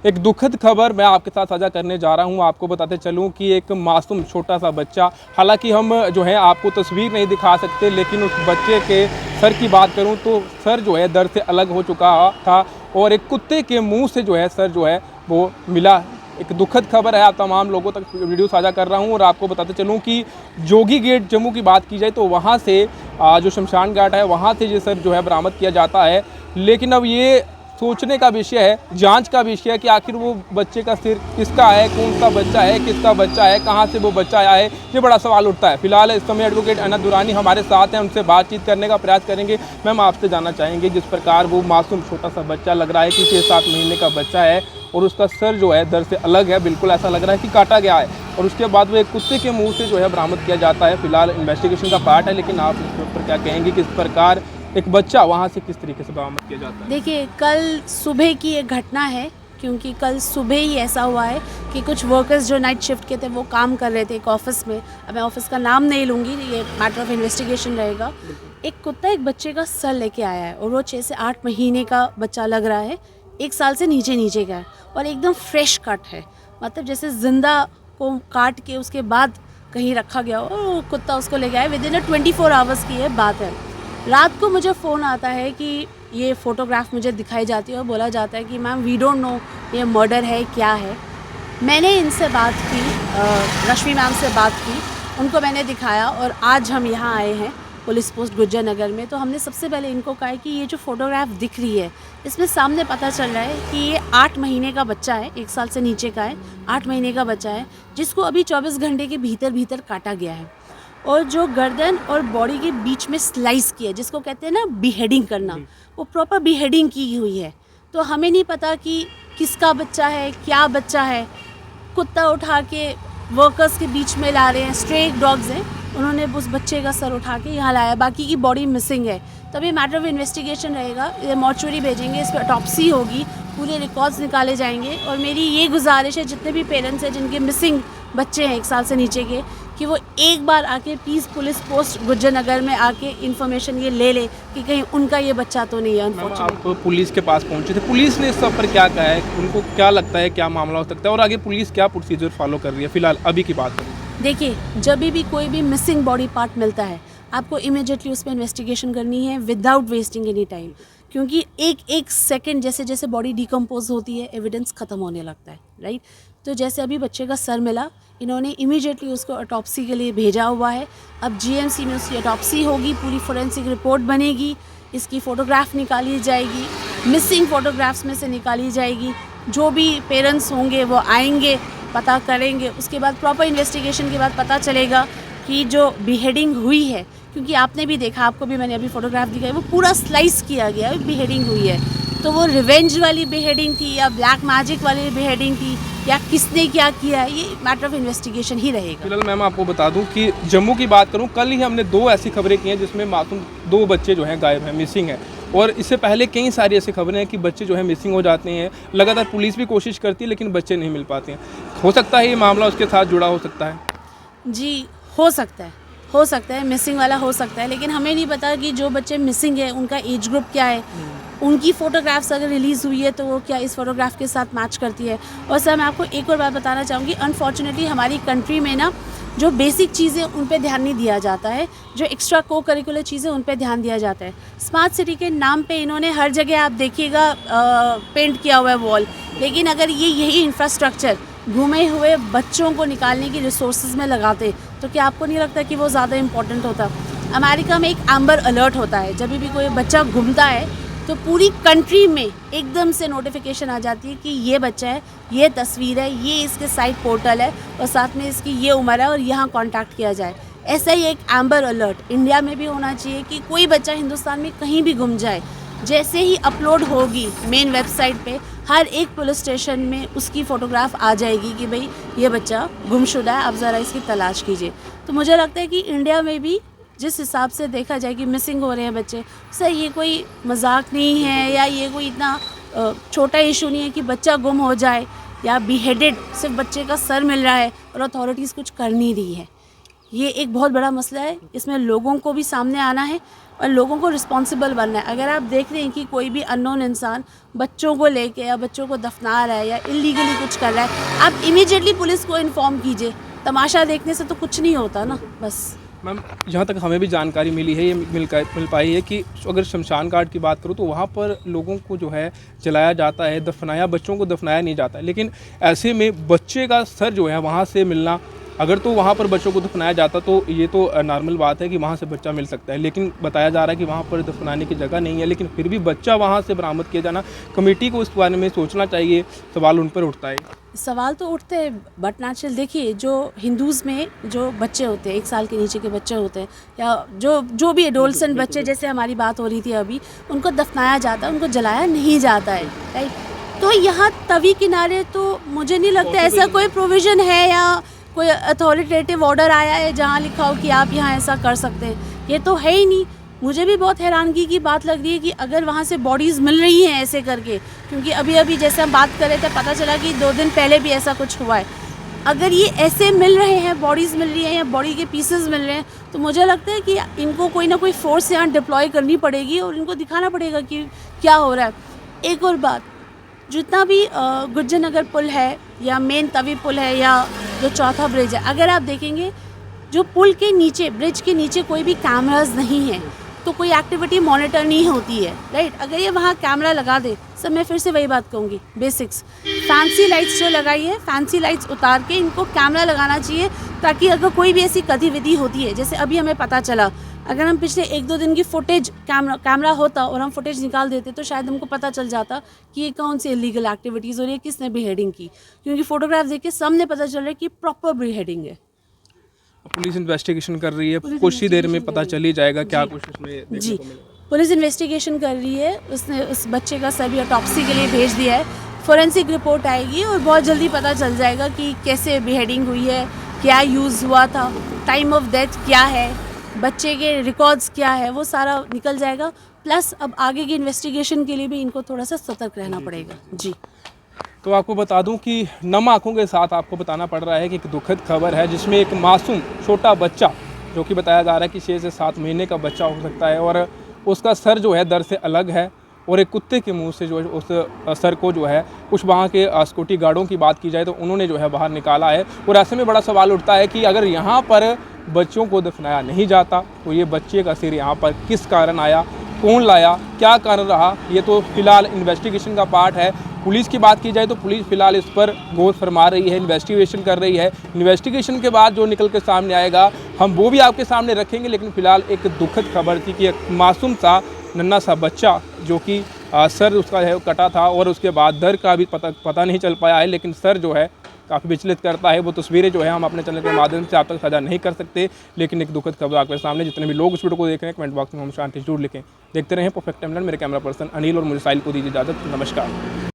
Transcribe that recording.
एक दुखद खबर मैं आपके साथ साझा करने जा रहा हूं। आपको बताते चलूं कि एक मासूम छोटा सा बच्चा, हालांकि हम जो है आपको तस्वीर नहीं दिखा सकते, लेकिन उस बच्चे के सर की बात करूं तो सर जो है दर्द से अलग हो चुका था और एक कुत्ते के मुंह से जो है सर जो है वो मिला। एक दुखद खबर है, आप तमाम लोगों तक वीडियो साझा कर रहा हूं। और आपको बताते चलूं कि जोगी गेट जम्मू की बात की जाए तो वहां से जो शमशान घाट है वहां से ये सर जो है बरामद किया जाता है। लेकिन अब ये सोचने का विषय है, जांच का विषय है कि आखिर वो बच्चे का सिर किसका है, कौन सा बच्चा है, किसका बच्चा है, कहां से वो बच्चा आया है, ये बड़ा सवाल उठता है। फिलहाल इस समय एडवोकेट अनंत दुरानी हमारे साथ हैं, उनसे बातचीत करने का प्रयास करेंगे। मैम, आपसे जानना चाहेंगे, जिस प्रकार वो मासूम छोटा सा बच्चा लग रहा है कि 6-7 महीने का बच्चा है और उसका सर जो है दर्द से अलग है, बिल्कुल ऐसा लग रहा है कि काटा गया है, और उसके बाद वो एक कुत्ते के मुंह से जो है बरामद किया जाता है। फिलहाल इन्वेस्टिगेशन का पार्ट है, लेकिन आप इसके ऊपर क्या कहेंगे, किस प्रकार एक बच्चा वहाँ से किस तरीके से बरामद किया जाता है? देखिए, कल सुबह की एक घटना है, क्योंकि कल सुबह ही ऐसा हुआ है कि कुछ वर्कर्स जो नाइट शिफ्ट के थे वो काम कर रहे थे एक ऑफिस में। अब मैं ऑफिस का नाम नहीं लूँगी, ये मैटर ऑफ इन्वेस्टिगेशन रहेगा। एक कुत्ता एक बच्चे का सर लेके आया है और वो 6 से 8 महीने का बच्चा लग रहा है, 1 साल से नीचे का है और एकदम फ्रेश कट है। मतलब जैसे जिंदा को काट के उसके बाद कहीं रखा गया हो और वो कुत्ता उसको ले गया है। विदिन 24 आवर्स की ये बात है। रात को मुझे फ़ोन आता है कि ये फ़ोटोग्राफ मुझे दिखाई जाती है और बोला जाता है कि मैम वी डोंट नो ये मर्डर है क्या है। मैंने इनसे बात की, रश्मि मैम से बात की, उनको मैंने दिखाया और आज हम यहाँ आए हैं पुलिस पोस्ट गुज्जर नगर में। तो हमने सबसे पहले इनको कहा कि ये जो फ़ोटोग्राफ दिख रही है इसमें सामने पता चल रहा है कि ये 8 महीने का बच्चा है, 1 साल से नीचे का है, 8 महीने का बच्चा है, जिसको अभी 24 घंटे के भीतर काटा गया है। और जो गर्दन और बॉडी के बीच में स्लाइस की है, जिसको कहते हैं ना बिहेडिंग करना, वो प्रॉपर बिहेडिंग की हुई है। तो हमें नहीं पता कि किसका बच्चा है, क्या बच्चा है। कुत्ता उठा के वर्कर्स के बीच में ला रहे हैं, स्ट्रे डॉग्स हैं, उन्होंने उस बच्चे का सर उठा के यहाँ लाया, बाकी की बॉडी मिसिंग है। तब ये मैटर ऑफ इन्वेस्टिगेशन रहेगा, ये मॉर्चुरी भेजेंगे, इस पर ऑटोप्सी होगी, पूरे रिकॉर्ड्स निकाले जाएंगे। और मेरी ये गुजारिश है जितने भी पेरेंट्स हैं जिनके मिसिंग बच्चे हैं 1 साल से नीचे के, कि वो एक बार आके प्लीज़ पुलिस पोस्ट गुज्जर नगर में आके इन्फॉर्मेशन ये ले ले कि कहीं उनका ये बच्चा तो नहीं है। अनफॉर्चुनेटली आप पुलिस के पास पहुंचे थे, पुलिस ने इस सब पर क्या कहा है, उनको क्या लगता है क्या मामला हो सकता है और आगे पुलिस क्या प्रोसीजर फॉलो कर रही है? फिलहाल अभी की बात करें। देखिए, जब भी कोई भी मिसिंग बॉडी पार्ट मिलता है आपको इमीडिएटली उस पर इन्वेस्टिगेशन करनी है विदाउट वेस्टिंग एनी टाइम, क्योंकि एक सेकंड जैसे जैसे बॉडी डिकम्पोज होती है एविडेंस ख़त्म होने लगता है, राइट। तो जैसे अभी बच्चे का सर मिला, इन्होंने इमीडिएटली उसको ऑटोप्सी के लिए भेजा हुआ है। अब जीएमसी में उसकी ऑटोप्सी होगी, पूरी फोरेंसिक रिपोर्ट बनेगी, इसकी फ़ोटोग्राफ निकाली जाएगी, मिसिंग फ़ोटोग्राफ्स में से निकाली जाएगी। जो भी पेरेंट्स होंगे वो आएंगे, पता करेंगे, उसके बाद प्रॉपर इन्वेस्टिगेशन के बाद पता चलेगा कि जो बिहेडिंग हुई है, क्योंकि आपने भी देखा, आपको भी मैंने अभी फ़ोटोग्राफ दिखाई, वो पूरा स्लाइस किया गया है, बिहेडिंग हुई है। तो वो रिवेंज वाली बिहेडिंग थी या ब्लैक मैजिक वाली बिहेडिंग थी या किसने क्या किया है, ये मैटर ऑफ इन्वेस्टिगेशन ही रहेगा। फिलहाल मैम आपको बता दूं कि जम्मू की बात करूं, कल ही हमने 2 ऐसी खबरें की हैं जिसमें मासूम 2 बच्चे जो हैं गायब हैं, मिसिंग हैं। और इससे पहले कई सारी ऐसी खबरें हैं कि बच्चे जो है मिसिंग हो जाते हैं। लगातार पुलिस भी कोशिश करती है लेकिन बच्चे नहीं मिल पाते हैं। हो सकता है ये मामला उसके साथ जुड़ा हो सकता है? जी, हो सकता है, मिसिंग वाला हो सकता है, लेकिन हमें नहीं पता कि जो बच्चे मिसिंग है उनका एज ग्रुप क्या है, उनकी फ़ोटोग्राफ्स अगर रिलीज़ हुई है तो वो क्या इस फ़ोटोग्राफ के साथ मैच करती है। और सर, मैं आपको एक और बात बताना चाहूँगी, अनफॉर्चुनेटली हमारी कंट्री में ना जो बेसिक चीज़ें उन पे ध्यान नहीं दिया जाता है, जो एक्स्ट्रा को करिकुलर चीज़ें उन पे ध्यान दिया जाता है। स्मार्ट सिटी के नाम पे इन्होंने हर जगह आप देखिएगा पेंट किया हुआ है वॉल, लेकिन अगर ये यही इंफ्रास्ट्रक्चर घूमे हुए बच्चों को निकालने की रिसोर्सेज में लगाते तो क्या आपको नहीं लगता कि वो ज़्यादा इम्पोर्टेंट होता? अमेरिका में एक एम्बर अलर्ट होता है, जब भी कोई बच्चा घूमता है तो पूरी कंट्री में एकदम से नोटिफिकेशन आ जाती है कि ये बच्चा है, ये तस्वीर है, ये इसके साइट पोर्टल है और साथ में इसकी ये उम्र है और यहाँ कांटेक्ट किया जाए। ऐसा ही एक एम्बर अलर्ट इंडिया में भी होना चाहिए कि कोई बच्चा हिंदुस्तान में कहीं भी गुम जाए, जैसे ही अपलोड होगी मेन वेबसाइट पे, हर एक पुलिस स्टेशन में उसकी फ़ोटोग्राफ आ जाएगी कि भाई ये बच्चा गुमशुदा है, आप ज़रा इसकी तलाश कीजिए। तो मुझे लगता है कि इंडिया में भी जिस हिसाब से देखा जाए कि मिसिंग हो रहे हैं बच्चे, सर ये कोई मजाक नहीं है या ये कोई इतना छोटा इशू नहीं है कि बच्चा गुम हो जाए या बिहेडेड, सिर्फ बच्चे का सर मिल रहा है और अथॉरिटीज़ कुछ कर नहीं रही है। ये एक बहुत बड़ा मसला है, इसमें लोगों को भी सामने आना है और लोगों को रिस्पॉन्सिबल बनना है। अगर आप देख रहे हैं कि कोई भी अननोन इंसान बच्चों को लेके या बच्चों को दफना रहा है या इलीगली कुछ कर रहा है, आप इमीडिएटली पुलिस को इन्फॉर्म कीजिए। तमाशा देखने से तो कुछ नहीं होता ना। बस मैम, जहाँ तक हमें भी जानकारी मिली है, ये मिल पाई है कि अगर शमशान घाट की बात करूँ तो वहाँ पर लोगों को जो है जलाया जाता है, बच्चों को दफनाया नहीं जाता है। लेकिन ऐसे में बच्चे का सर जो है वहाँ से मिलना, अगर तो वहाँ पर बच्चों को दफनाया जाता तो ये तो नॉर्मल बात है कि वहाँ से बच्चा मिल सकता है, लेकिन बताया जा रहा है कि वहाँ पर दफनाने की जगह नहीं है, लेकिन फिर भी बच्चा वहाँ से बरामद किया जाना, कमेटी को इस बारे में सोचना चाहिए। सवाल उन पर उठता है। सवाल तो उठते हैं, बट नेचुरल देखिए, जो हिंदूज़ में जो बच्चे होते हैं 1 साल के नीचे के बच्चे होते हैं या जो भी एडोलसेंट बच्चे, जैसे हमारी बात हो रही थी अभी, उनको दफनाया जाता है, उनको जलाया नहीं जाता है, राइट। तो यहाँ तवी किनारे तो मुझे नहीं लगता ऐसा कोई प्रोविज़न है या कोई अथॉरिटेटिव ऑर्डर आया है जहाँ लिखा हो कि आप यहाँ ऐसा कर सकते हैं। ये तो है ही नहीं। मुझे भी बहुत हैरानगी की बात लग रही है कि अगर वहाँ से बॉडीज़ मिल रही हैं ऐसे करके, क्योंकि अभी जैसे हम बात कर रहे थे पता चला कि 2 दिन पहले भी ऐसा कुछ हुआ है। अगर ये ऐसे मिल रहे हैं, बॉडीज़ मिल रही हैं या बॉडी के पीसेस मिल रहे हैं, तो मुझे लगता है कि इनको कोई ना कोई फोर्स यहाँ डिप्लॉय करनी पड़ेगी और इनको दिखाना पड़ेगा कि क्या हो रहा है। एक और बात, जितना भी गुज्जर नगर पुल है या मेन तवी पुल है या जो चौथा ब्रिज है, अगर आप देखेंगे जो पुल के नीचे, ब्रिज के नीचे कोई भी कैमराज नहीं है तो कोई एक्टिविटी मॉनिटर नहीं होती है, राइट। अगर ये वहाँ कैमरा लगा दे, सर मैं फिर से वही बात कहूँगी, बेसिक्स फैंसी लाइट्स जो लगाई है, फैंसी लाइट्स उतार के इनको कैमरा लगाना चाहिए, ताकि अगर कोई भी ऐसी गतिविधि होती है, जैसे अभी हमें पता चला, अगर हम पिछले 1-2 दिन की फुटेज कैमरा होता और हम फुटेज निकाल देते तो शायद हमको पता चल जाता कि ये कौन सी इलीगल एक्टिविटीज़ हो रही है, किसने बिहेडिंग की, क्योंकि फोटोग्राफ देख के सामने पता चल रहा है कि प्रॉपर बिहेडिंग है। पुलिस इन्वेस्टिगेशन कर रही है, कुछ ही देर में पता चल ही जाएगा क्या कुछ उसमें देखने को मिलेगा। पुलिस इन्वेस्टिगेशन कर रही है, उसने उस बच्चे का सर भी ऑटोप्सी के लिए भेज दिया है, फोरेंसिक रिपोर्ट आएगी और बहुत जल्दी पता चल जाएगा कि कैसे बिहेडिंग हुई है, क्या यूज़ हुआ था, टाइम ऑफ डेथ क्या है, बच्चे के रिकॉर्ड्स क्या है, वो सारा निकल जाएगा। प्लस अब आगे की इन्वेस्टिगेशन के लिए भी इनको थोड़ा सा सतर्क रहना पड़ेगा। जी, तो आपको बता दूं कि नम आँखों के साथ आपको बताना पड़ रहा है कि एक दुखद खबर है, जिसमें एक मासूम छोटा बच्चा, जो कि बताया जा रहा है कि 6 से 7 महीने का बच्चा हो सकता है, और उसका सर जो है दर से अलग है, और एक कुत्ते के मुंह से जो है उस सर को जो है कुछ वहाँ के सिक्योरिटी गार्डों की बात की जाए तो उन्होंने जो है बाहर निकाला है। और ऐसे में बड़ा सवाल उठता है कि अगर यहाँ पर बच्चों को दफनाया नहीं जाता तो ये बच्चे का सिर यहाँ पर किस कारण आया, कौन लाया, क्या कारण रहा, ये तो फिलहाल इन्वेस्टिगेशन का पार्ट है। पुलिस की बात की जाए तो पुलिस फिलहाल इस पर गौर फरमा रही है, इन्वेस्टिगेशन कर रही है। इन्वेस्टिगेशन के बाद जो निकल के सामने आएगा हम वो भी आपके सामने रखेंगे। लेकिन फिलहाल एक दुखद खबर थी कि एक मासूम सा नन्हा सा बच्चा, जो कि सर उसका है कटा था और उसके बाद दर का भी पता नहीं चल पाया है, लेकिन सर जो है काफ़ी विचलित करता है। वो तस्वीरें जो है हम अपने चैनल के माध्यम से आप तक साझा नहीं कर सकते, लेकिन एक दुखद खबर आपके सामने। जितने भी लोग इस वीडियो को देख रहे हैं कमेंट बॉक्स में हम शांति जरूर लिखें। देखते रहें परफेक्ट टाइमलाइन। मेरे कैमरा पर्सन अनिल और मुझे साहिल को दीजिए इजाज़त। नमस्कार।